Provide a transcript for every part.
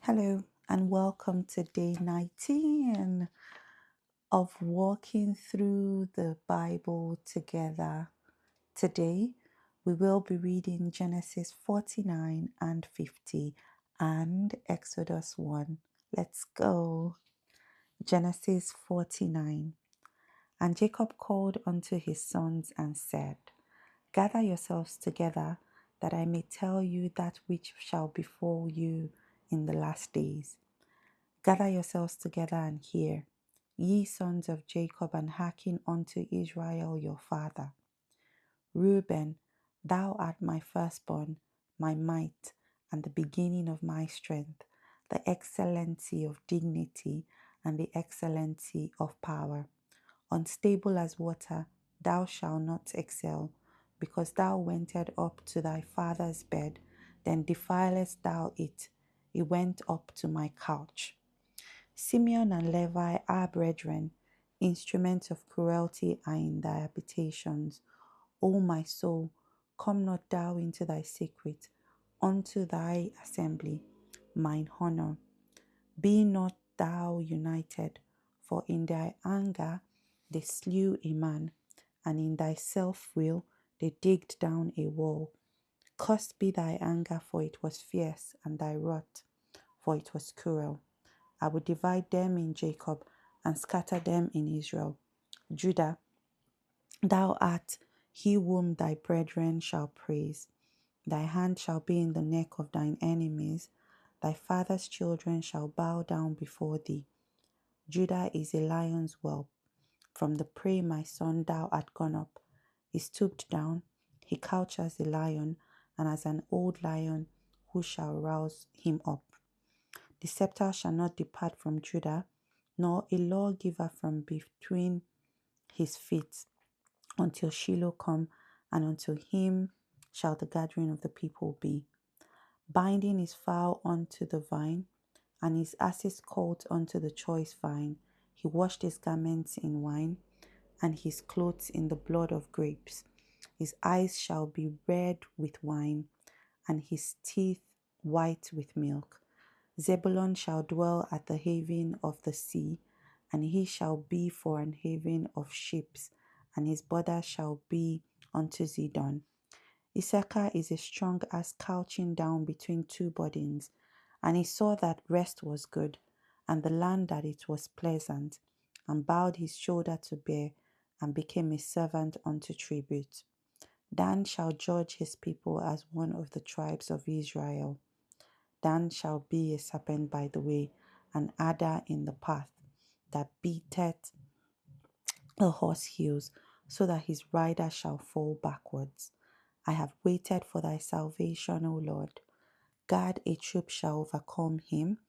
Hello, and welcome to day 19 of walking through the Bible together. Today, we will be reading Genesis 49 and 50 and Exodus 1. Let's go. Genesis 49. And Jacob called unto his sons and said, Gather yourselves together, that I may tell you that which shall befall you in the last days. Gather yourselves together and hear, ye sons of Jacob, and hearken unto Israel your father. Reuben, thou art my firstborn, my might, and the beginning of my strength, the excellency of dignity, and the excellency of power. Unstable as water, thou shalt not excel, because thou wentest up to thy father's bed, then defilest thou it. It went up to my couch. Simeon and Levi are brethren, instruments of cruelty are in thy habitations. O my soul, come not thou into thy secret, unto thy assembly, mine honor. Be not thou united, for in thy anger they slew a man, and in thy self-will they digged down a wall. Cursed be thy anger, for it was fierce, and thy wrath, for it was cruel. I will divide them in Jacob and scatter them in Israel. Judah, thou art he whom thy brethren shall praise. Thy hand shall be in the neck of thine enemies. Thy father's children shall bow down before thee. Judah is a lion's whelp. From the prey, my son, thou art gone up. He stooped down, he couched as a lion, and as an old lion, who shall rouse him up? The scepter shall not depart from Judah, nor a lawgiver from between his feet, until Shiloh come, and unto him shall the gathering of the people be. Binding his fowl unto the vine, and his ass's colt unto the choice vine, he washed his garments in wine, and his clothes in the blood of grapes. His eyes shall be red with wine, and his teeth white with milk. Zebulun shall dwell at the haven of the sea, and he shall be for an haven of ships, and his border shall be unto Zidon. Issachar is a strong ass couching down between two burdens, and he saw that rest was good, and the land that it was pleasant, and bowed his shoulder to bear, and became a servant unto tribute. Dan shall judge his people as one of the tribes of Israel. Dan shall be a serpent by the way, an adder in the path, that beateth the horse heels, so that his rider shall fall backwards. I have waited for thy salvation, O Lord. God, a troop shall overcome him,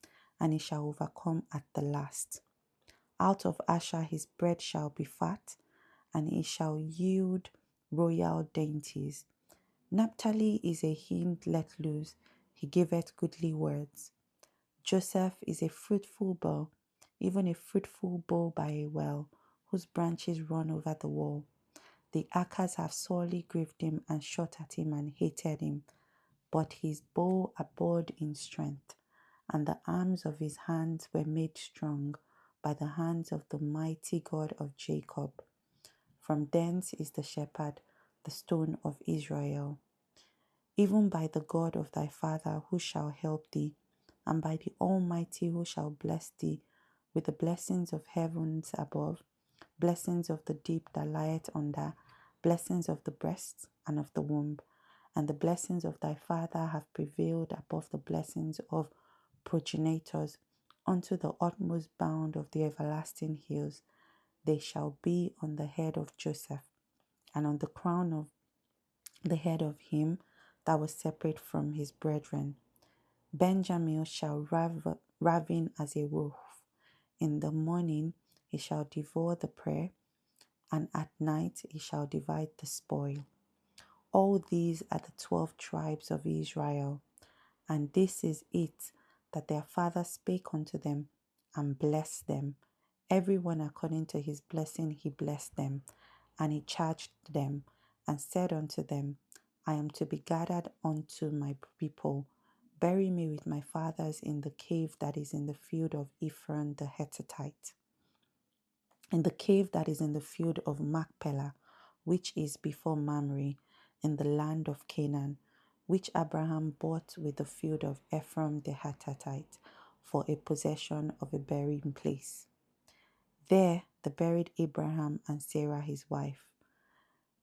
and he shall overcome at the last. Out of Asher his bread shall be fat, and he shall yield royal dainties. Naphtali is a hind let loose, he giveth goodly words. Joseph is a fruitful bough, even a fruitful bough by a well, whose branches run over the wall. The Akkars have sorely grieved him and shot at him and hated him, but his bow abode in strength, and the arms of his hands were made strong by the hands of the mighty God of Jacob. From thence is the shepherd, the stone of Israel. Even by the God of thy father who shall help thee, and by the Almighty who shall bless thee with the blessings of heavens above, blessings of the deep that lieth under, blessings of the breast and of the womb, and the blessings of thy father have prevailed above the blessings of progenitors unto the utmost bound of the everlasting hills. They shall be on the head of Joseph, and on the crown of the head of him that was separate from his brethren. Benjamin shall ravin as a wolf. In the morning he shall devour the prey, and at night he shall divide the spoil. All these are the 12 tribes of Israel, and this is it that their father spake unto them, and blessed them. Every one according to his blessing he blessed them, and he charged them, and said unto them, I am to be gathered unto my people. bury me with my fathers in the cave that is in the field of Ephron the Hittite, in the cave that is in the field of Machpelah, which is before Mamre, in the land of Canaan, which Abraham bought with the field of Ephron the Hittite for a possession of a burying place. There they buried Abraham and Sarah his wife.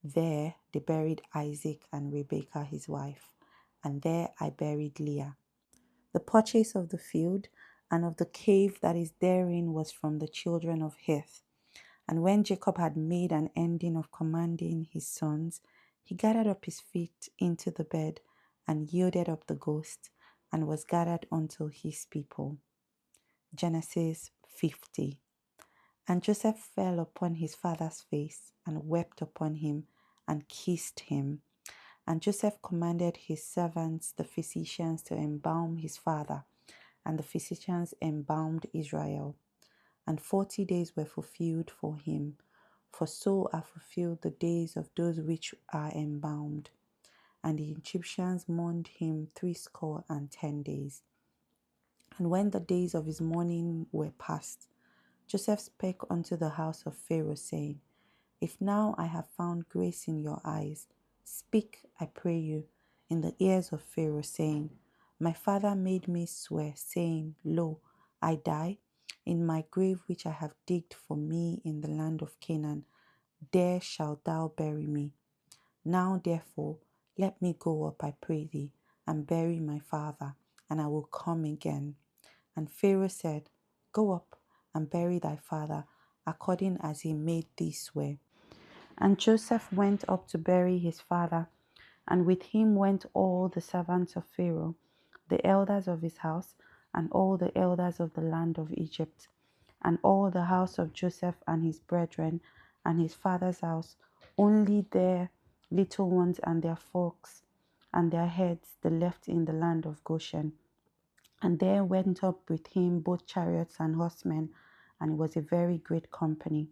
There they buried Isaac and Rebekah his wife, and there I buried Leah. The purchase of the field and of the cave that is therein was from the children of Heth. And when Jacob had made an ending of commanding his sons, he gathered up his feet into the bed and yielded up the ghost, and was gathered unto his people. Genesis 50. And Joseph fell upon his father's face, and wept upon him, and kissed him. And Joseph commanded his servants, the physicians, to embalm his father, and the physicians embalmed Israel. And 40 days were fulfilled for him, for so are fulfilled the days of those which are embalmed. And the Egyptians mourned him 70 days. And when the days of his mourning were past, Joseph spake unto the house of Pharaoh, saying, If now I have found grace in your eyes, speak, I pray you, in the ears of Pharaoh, saying, My father made me swear, saying, Lo, I die in my grave which I have digged for me in the land of Canaan. There shalt thou bury me. Now therefore let me go up, I pray thee, and bury my father, and I will come again. And Pharaoh said, Go up and bury thy father, according as he made thee swear. And Joseph went up to bury his father, and with him went all the servants of Pharaoh, the elders of his house, and all the elders of the land of Egypt, and all the house of Joseph and his brethren, and his father's house, only their little ones and their flocks and their heads they left in the land of Goshen. And there went up with him both chariots and horsemen, and it was a very great company.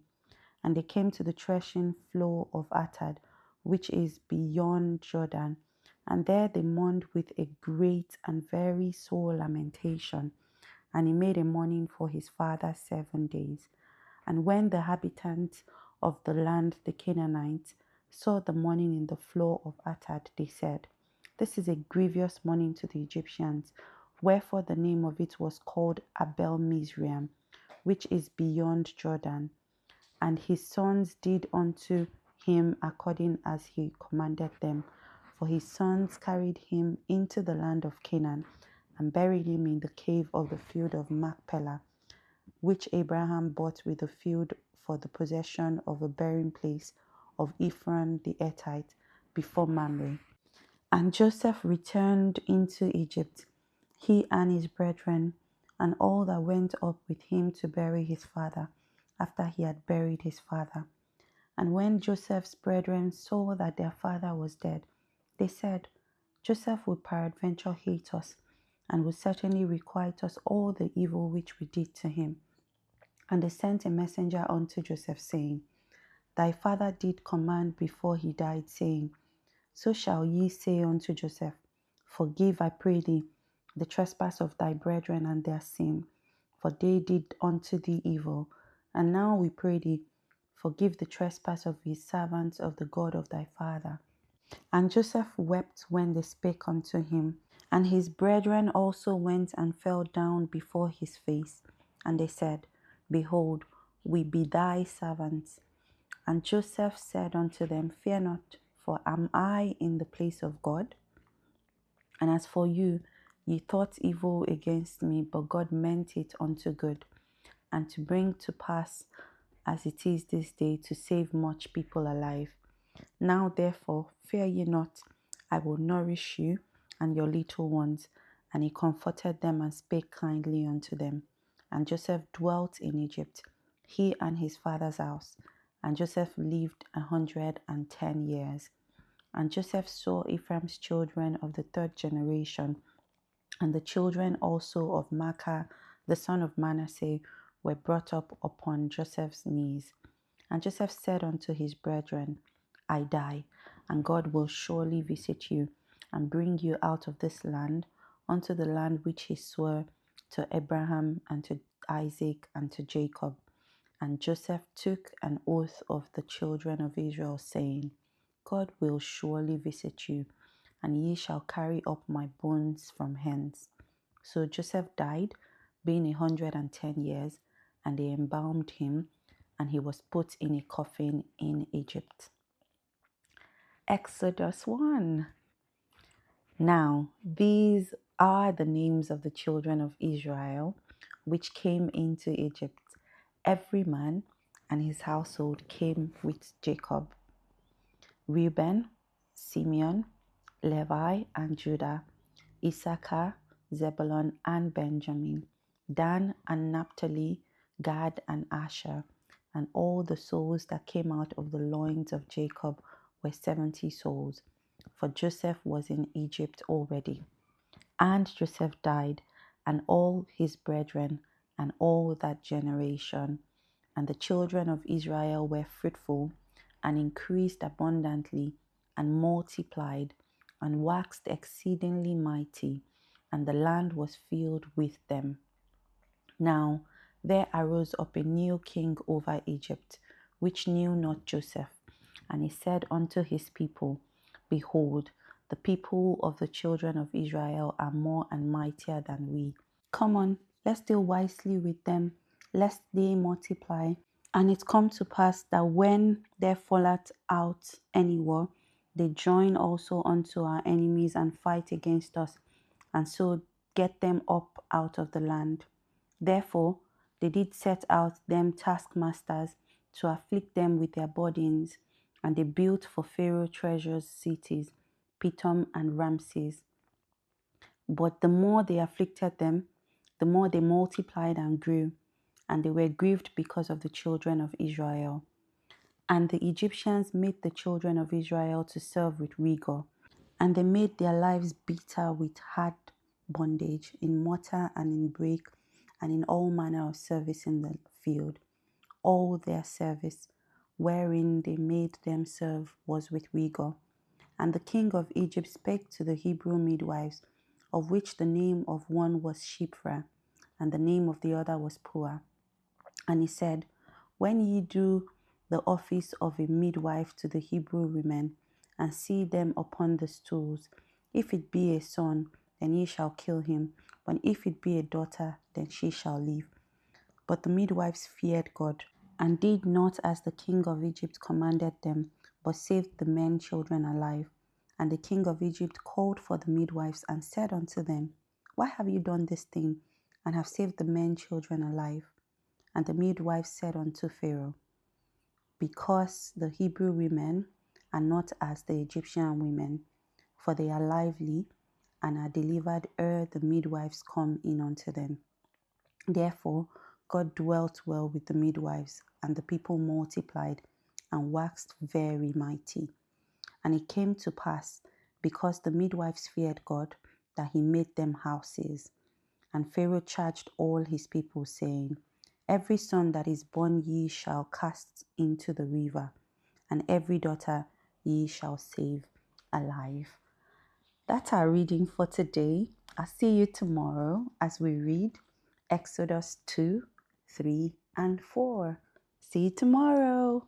And they came to the threshing floor of Atad, which is beyond Jordan. And there they mourned with a great and very sore lamentation. And he made a mourning for his father 7 days. And when the inhabitants of the land, the Canaanites, saw the mourning in the floor of Atad, they said, This is a grievous mourning to the Egyptians. Wherefore the name of it was called Abel Mizraim, which is beyond Jordan. And his sons did unto him according as he commanded them. For his sons carried him into the land of Canaan, and buried him in the cave of the field of Machpelah, which Abraham bought with the field for the possession of a burying place of Ephron the Hittite before Mamre. And Joseph returned into Egypt, he and his brethren, and all that went up with him to bury his father, after he had buried his father. And when Joseph's brethren saw that their father was dead, they said, Joseph would peradventure hate us, and would certainly requite us all the evil which we did to him. And they sent a messenger unto Joseph, saying, Thy father did command before he died, saying, So shall ye say unto Joseph, Forgive, I pray thee, the trespass of thy brethren and their sin, for they did unto thee evil. And now we pray thee, forgive the trespass of his servants of the God of thy father. And Joseph wept when they spake unto him. And his brethren also went and fell down before his face. And they said, Behold, we be thy servants. And Joseph said unto them, Fear not, for am I in the place of God? And as for you, ye thought evil against me, but God meant it unto good, and to bring to pass, as it is this day, to save much people alive. Now therefore, fear ye not, I will nourish you and your little ones. And he comforted them and spake kindly unto them. And Joseph dwelt in Egypt, he and his father's house. And Joseph lived 110 years. And Joseph saw Ephraim's children of the third generation, and the children also of Machir, the son of Manasseh, were brought up upon Joseph's knees. And Joseph said unto his brethren, I die, and God will surely visit you, and bring you out of this land unto the land which he swore to Abraham and to Isaac and to Jacob. And Joseph took an oath of the children of Israel, saying, God will surely visit you, and ye shall carry up my bones from hence. So Joseph died, being 110 years, and they embalmed him, and he was put in a coffin in Egypt. Exodus 1. Now, these are the names of the children of Israel which came into Egypt. Every man and his household came with Jacob: Reuben, Simeon, Levi, and Judah, Issachar, Zebulun, and Benjamin, Dan and Naphtali, Gad and Asher. And all the souls that came out of the loins of Jacob were 70 souls, for Joseph was in Egypt already. And Joseph died, and all his brethren, and all that generation. And the children of Israel were fruitful, and increased abundantly, and multiplied, and waxed exceedingly mighty, and the land was filled with them. Now there arose up a new king over Egypt, which knew not Joseph. And he said unto his people, Behold, the people of the children of Israel are more and mightier than we. Come on, let's deal wisely with them, lest they multiply. And it come to pass that when there falleth out any war, they join also unto our enemies and fight against us, and so get them up out of the land. Therefore they did set out them taskmasters to afflict them with their burdens, and they built for Pharaoh treasures cities, Pithom and Ramses. But the more they afflicted them, the more they multiplied and grew, and they were grieved because of the children of Israel. And the Egyptians made the children of Israel to serve with rigor, and they made their lives bitter with hard bondage, in mortar and in brake, and in all manner of service in the field. All their service, wherein they made them serve, was with rigor. And the king of Egypt spake to the Hebrew midwives, of which the name of one was Shiphrah, and the name of the other was Puah. And he said, When ye do the office of a midwife to the Hebrew women, and see them upon the stools, if it be a son, then ye shall kill him, but if it be a daughter, then she shall live. But the midwives feared God, and did not as the king of Egypt commanded them, but saved the men children alive. And the king of Egypt called for the midwives, and said unto them, Why have you done this thing, and have saved the men children alive? And the midwives said unto Pharaoh, Because the Hebrew women are not as the Egyptian women, for they are lively, and are delivered ere the midwives come in unto them. Therefore God dwelt well with the midwives, and the people multiplied, and waxed very mighty. And it came to pass, because the midwives feared God, that he made them houses. And Pharaoh charged all his people, saying, Every son that is born ye shall cast into the river, and every daughter ye shall save alive. That's our reading for today. I'll see you tomorrow as we read Exodus 2, 3, and 4. See you tomorrow.